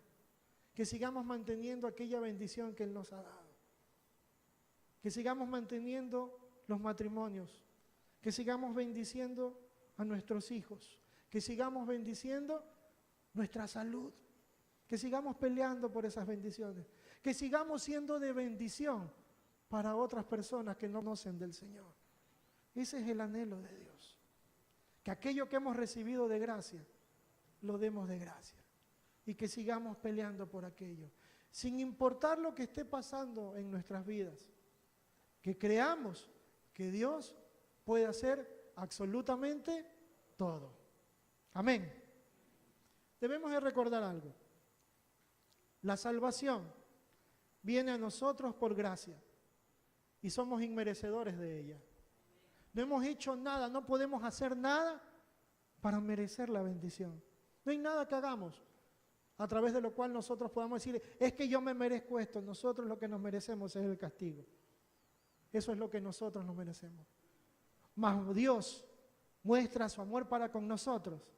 que sigamos manteniendo aquella bendición que Él nos ha dado, que sigamos manteniendo los matrimonios, que sigamos bendiciendo a nuestros hijos, que sigamos bendiciendo nuestra salud, que sigamos peleando por esas bendiciones, que sigamos siendo de bendición para otras personas que no conocen del Señor. Ese es el anhelo de Dios, que aquello que hemos recibido de gracia, lo demos de gracia y que sigamos peleando por aquello, sin importar lo que esté pasando en nuestras vidas. que creamos que Dios puede hacer absolutamente todo. Amén. Debemos de recordar algo. La salvación viene a nosotros por gracia y somos inmerecedores de ella. No hemos hecho nada, no podemos hacer nada para merecer la bendición. No hay nada que hagamos a través de lo cual nosotros podamos decir, es que yo me merezco esto. Nosotros lo que nos merecemos es el castigo. Eso es lo que nosotros nos merecemos. Mas Dios muestra su amor para con nosotros,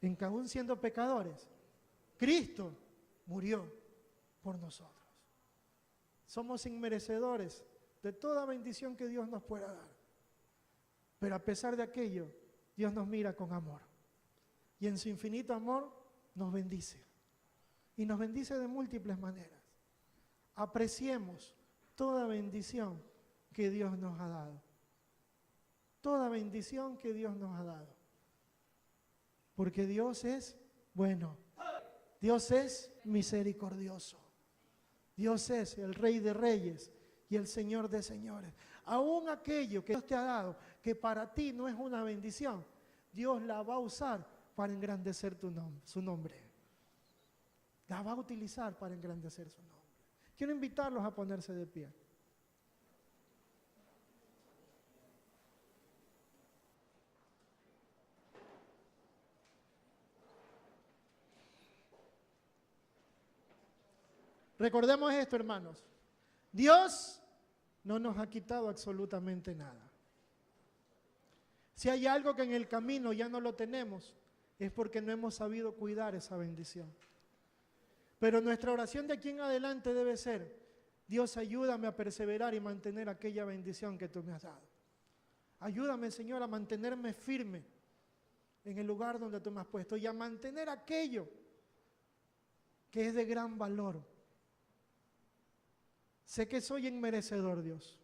en que aún siendo pecadores, Cristo murió por nosotros. Somos inmerecedores de toda bendición que Dios nos pueda dar. Pero a pesar de aquello, Dios nos mira con amor. Y en su infinito amor nos bendice. Y nos bendice de múltiples maneras. Apreciemos toda bendición que Dios nos ha dado. Toda bendición que Dios nos ha dado. Porque Dios es bueno. Dios es misericordioso. Dios es el Rey de Reyes y el Señor de Señores. Aún aquello que Dios te ha dado, que para ti no es una bendición, Dios la va a usar para engrandecer su nombre. La va a utilizar para engrandecer su nombre. Quiero invitarlos a ponerse de pie. Recordemos esto, hermanos. Dios no nos ha quitado absolutamente nada. Si hay algo que en el camino ya no lo tenemos, es porque no hemos sabido cuidar esa bendición. Pero nuestra oración de aquí en adelante debe ser, Dios, ayúdame a perseverar y mantener aquella bendición que tú me has dado. Ayúdame, Señor, a mantenerme firme en el lugar donde tú me has puesto y a mantener aquello que es de gran valor. Sé que soy inmerecedor, Dios.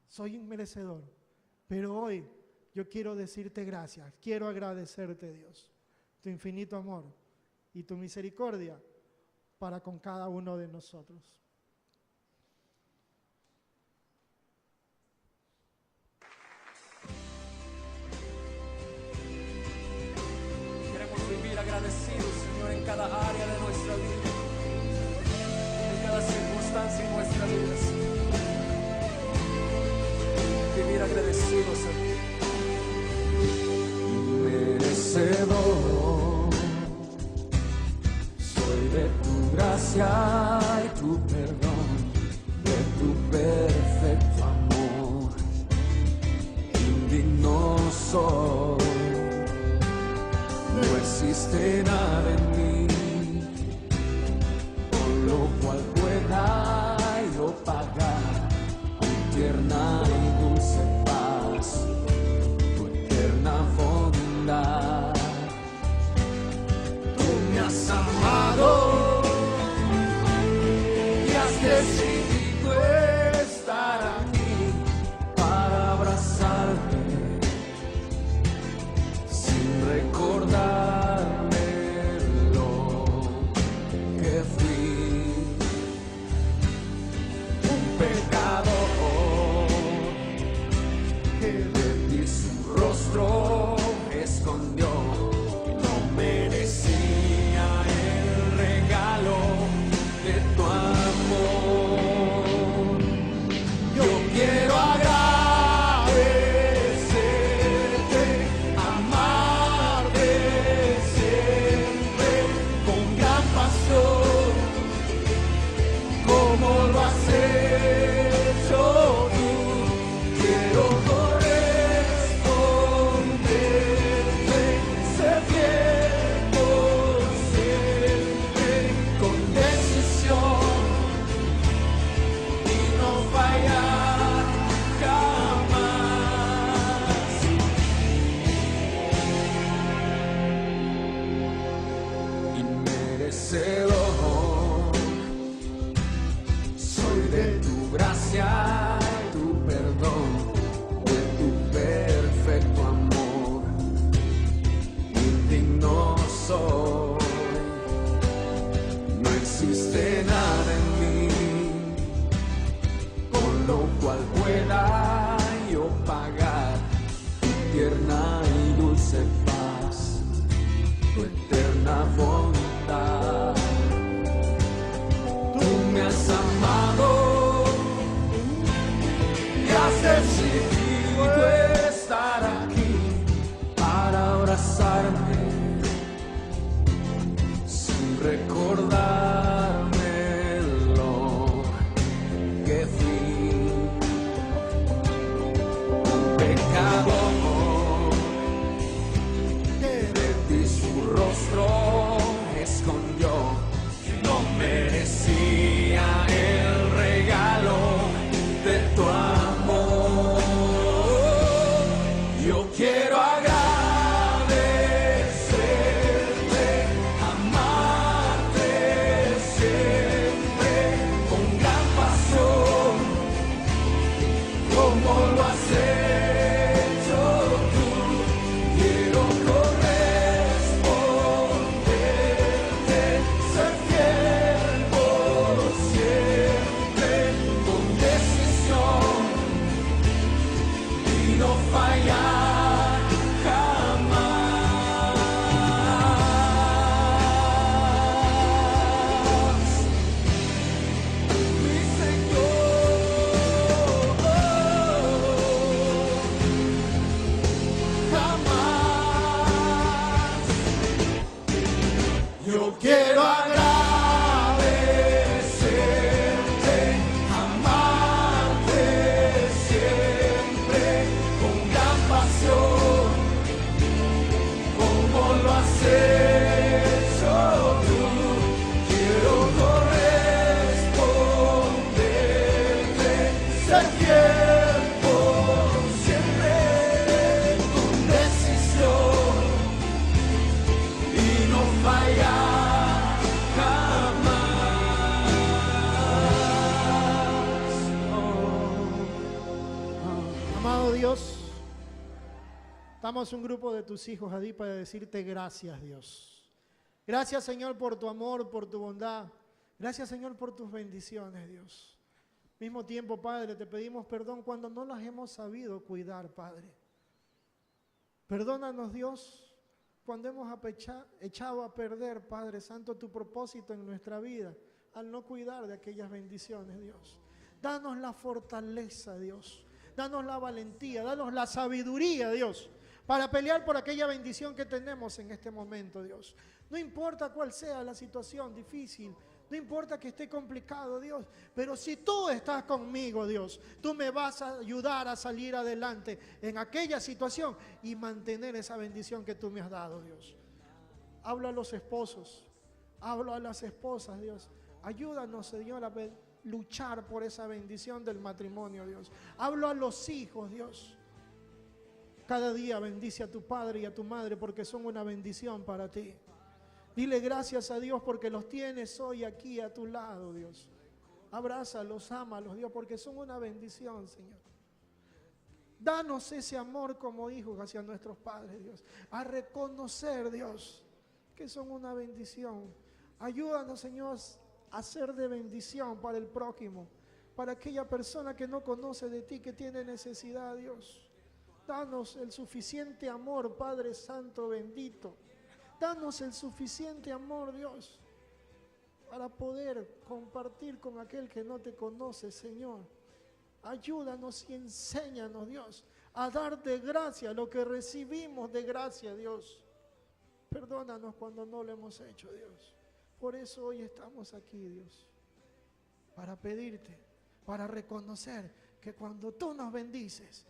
Soy inmerecedor. Pero hoy yo quiero decirte gracias. Quiero agradecerte, Dios, tu infinito amor y tu misericordia para con cada uno de nosotros. Queremos vivir agradecidos, Señor, en cada área de nuestra vida, en cada circunstancia en nuestra vida, Señor. Vivir agradecidos, Señor. Merecedor soy de tu gracia y tu perdón, de tu perfecto amor. Indigno soy, no existe nada en mí por lo cual pueda yo pagar tu tierna y dulce paz, tu eterna bondad. Tú me has amado y has decidido estar aquí para abrazarme sin recordarme lo que fui, un pecador que de ti su rostro escondió. No merecía el regalo de tu amor. Yo quiero agradecerte, amarte siempre con gran pasión, como lo has hecho tú. Quiero corresponderte, sepas tu eterna bondad. Tú me has amado y has decidido estar aquí para abrazarme sin recordarme lo que fui. Un pecador que de ti su rostro escondió, no merecía el regalo de tu amor. Yo quiero agradecerte, amarte siempre con gran pasión, como lo has hecho tú. Quiero corresponderte, ser fiel por siempre, con decisión y no fallar jamás. Mi Señor, jamás. Yo quiero agradecerte, amarte siempre con gran pasión, como lo has hecho tú. Quiero corresponderte, ser fiel por siempre, con decisión y no fallar jamás. Amado Dios, estamos un grupo de tus hijos allí para decirte gracias, Dios. Gracias, Señor, por tu amor, por tu bondad. Gracias, Señor, por tus bendiciones, Dios. Mismo tiempo, Padre, te pedimos perdón cuando no las hemos sabido cuidar, Padre. Perdónanos, Dios, cuando hemos echado a perder, Padre Santo, tu propósito en nuestra vida, al no cuidar de aquellas bendiciones, Dios. Danos la fortaleza, Dios. Danos la valentía, danos la sabiduría, Dios, para pelear por aquella bendición que tenemos en este momento, Dios. No importa cuál sea la situación difícil, no importa que esté complicado, Dios, pero si tú estás conmigo, Dios, tú me vas a ayudar a salir adelante en aquella situación y mantener esa bendición que tú me has dado, Dios. Hablo a los esposos, hablo a las esposas, Dios. Ayúdanos, Señor, a luchar por esa bendición del matrimonio, Dios. Hablo a los hijos, Dios. Cada día bendice a tu padre y a tu madre porque son una bendición para ti. Dile gracias a Dios porque los tienes hoy aquí a tu lado, Dios. Abrázalos, ámalos, Dios, porque son una bendición, Señor. Danos ese amor como hijos hacia nuestros padres, Dios. A reconocer, Dios, que son una bendición. Ayúdanos, Señor, a ser de bendición para el prójimo, para aquella persona que no conoce de ti, que tiene necesidad, Dios. Danos el suficiente amor, Padre Santo bendito. Danos el suficiente amor, Dios, para poder compartir con aquel que no te conoce, Señor. Ayúdanos y enséñanos, Dios, a dar de gracia lo que recibimos de gracia, Dios. Perdónanos cuando no lo hemos hecho, Dios. Por eso hoy estamos aquí, Dios, para pedirte, para reconocer que cuando tú nos bendices,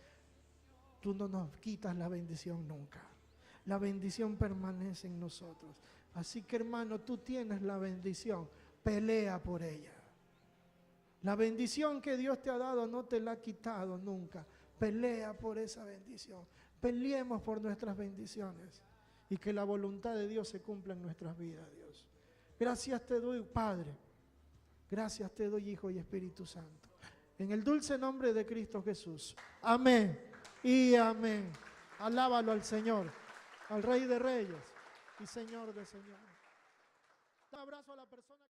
tú no nos quitas la bendición nunca. La bendición permanece en nosotros. Así que, hermano, tú tienes la bendición, pelea por ella. La bendición que Dios te ha dado no te la ha quitado nunca. Pelea por esa bendición. Peleemos por nuestras bendiciones y que la voluntad de Dios se cumpla en nuestras vidas, Dios. Gracias te doy, Padre. Gracias te doy, Hijo y Espíritu Santo. En el dulce nombre de Cristo Jesús. Amén y amén. Alábalo al Señor, al Rey de Reyes y Señor de Señores. Un abrazo a la persona.